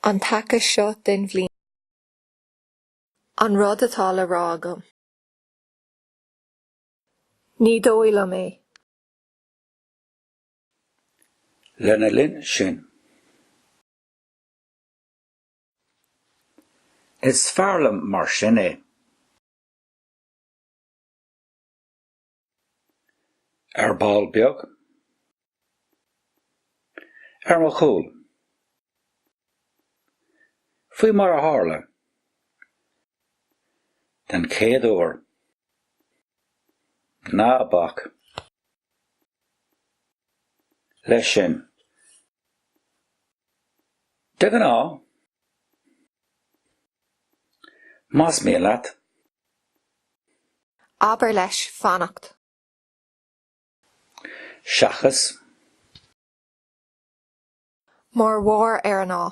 An taca seo den bhliain. An rud atá le rá agam. Ní dóigh mé. Lena linn sin. Is fearlam mar sin é. Ar ball beag. Ar mo chúl. Faoi mar a tharla. Den céad uair. Ná bach. Leis sin. De gan á. Más mé leat. Aber leis fannacht. Seachas. Mar mhór ar an á.